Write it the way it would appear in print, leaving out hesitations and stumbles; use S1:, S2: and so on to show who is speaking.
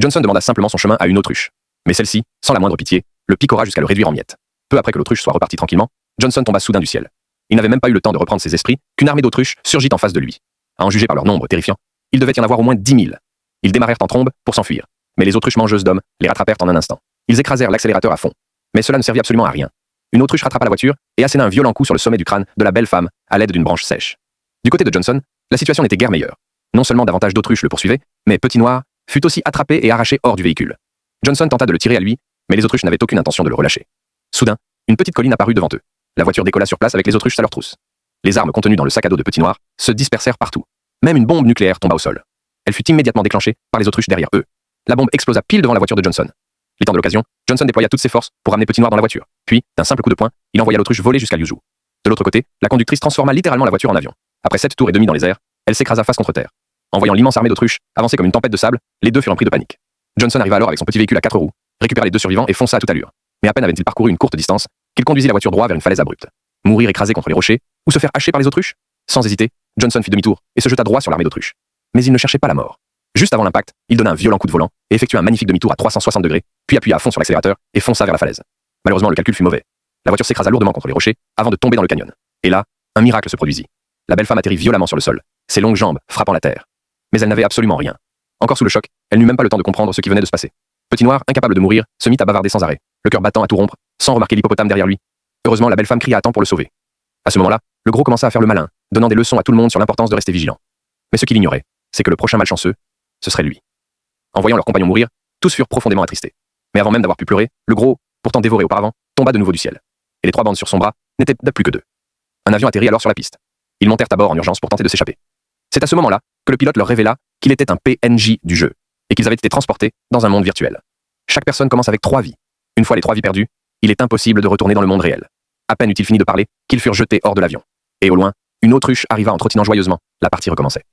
S1: Johnson demanda simplement son chemin à une autruche. Mais celle-ci, sans la moindre pitié, le picora jusqu'à le réduire en miettes. Peu après que l'autruche soit repartie tranquillement, Johnson tomba soudain du ciel. Il n'avait même pas eu le temps de reprendre ses esprits qu'une armée d'autruches surgit en face de lui. À en juger par leur nombre terrifiant, il devait y en avoir au moins 10 000. Ils démarrèrent en trombe pour s'enfuir. Mais les autruches mangeuses d'hommes les rattrapèrent en un instant. Ils écrasèrent l'accélérateur à fond. Mais cela ne servit absolument à rien. Une autruche rattrapa la voiture et asséna un violent coup sur le sommet du crâne de la belle femme à l'aide d'une branche sèche. Du côté de Johnson, la situation n'était guère meilleure. Non seulement davantage d'autruches le poursuivaient, mais Petit Noir fut aussi attrapé et arraché hors du véhicule. Johnson tenta de le tirer à lui, mais les autruches n'avaient aucune intention de le relâcher. Soudain, une petite colline apparut devant eux. La voiture décolla sur place avec les autruches à leur trousse. Les armes contenues dans le sac à dos de Petit Noir se dispersèrent partout. Même une bombe nucléaire tomba au sol. Elle fut immédiatement déclenchée par les autruches derrière eux. La bombe explosa pile devant la voiture de Johnson. L'étant de l'occasion, Johnson déploya toutes ses forces pour ramener Petit Noir dans la voiture. Puis, d'un simple coup de poing, il envoya l'autruche voler jusqu'à Liuzhou. De l'autre côté, la conductrice transforma littéralement la voiture en avion. Après 7 tours et demi dans les airs, elle s'écrasa face contre terre. En voyant l'immense armée d'autruches avancer comme une tempête de sable, les deux furent pris de panique. Johnson arriva alors avec son petit véhicule à 4 roues, récupéra les deux survivants et fonça à toute allure. Mais à peine avait-il parcouru une courte distance qu'il conduisit la voiture droit vers une falaise abrupte. Mourir écrasé contre les rochers ou se faire hacher par les autruches? Sans hésiter, Johnson fit demi-tour et se jeta droit sur l'armée d'autruches. Mais il ne cherchait pas la mort. Juste avant l'impact, il donna un violent coup de volant et effectua un magnifique demi-tour à 360 degrés, puis appuya à fond sur l'accélérateur et fonça vers la falaise. Malheureusement, le calcul fut mauvais. La voiture s'écrasa lourdement contre les rochers avant de tomber dans le canyon. Et là, un miracle se produisit. La belle femme atterrit violemment sur le sol, ses longues jambes frappant la terre. Mais elle n'avait absolument rien. Encore sous le choc, elle n'eut même pas le temps de comprendre ce qui venait de se passer. Petit Noir, incapable de mourir, se mit à bavarder sans arrêt, le cœur battant à tout rompre, sans remarquer l'hippopotame derrière lui. Heureusement, la belle femme cria à temps pour le sauver. À ce moment-là, le gros commença à faire le malin, donnant des leçons à tout le monde sur l'importance de rester vigilant. Mais ce qu'il ignorait, c'est que le prochain malchanceux, ce serait lui. En voyant leur compagnon mourir, tous furent profondément attristés. Mais avant même d'avoir pu pleurer, le gros, pourtant dévoré auparavant, tomba de nouveau du ciel. Et les 3 bandes sur son bras n'étaient plus que 2. Un avion atterrit alors sur la piste. Ils montèrent à bord en urgence pour tenter de s'échapper. C'est à ce moment-là que le pilote leur révéla qu'il était un PNJ du jeu, et qu'ils avaient été transportés dans un monde virtuel. Chaque personne commence avec 3 vies. Une fois les 3 vies perdues, il est impossible de retourner dans le monde réel. À peine eut-il fini de parler qu'ils furent jetés hors de l'avion. Et au loin, une autruche arriva en trottinant joyeusement. La partie recommençait.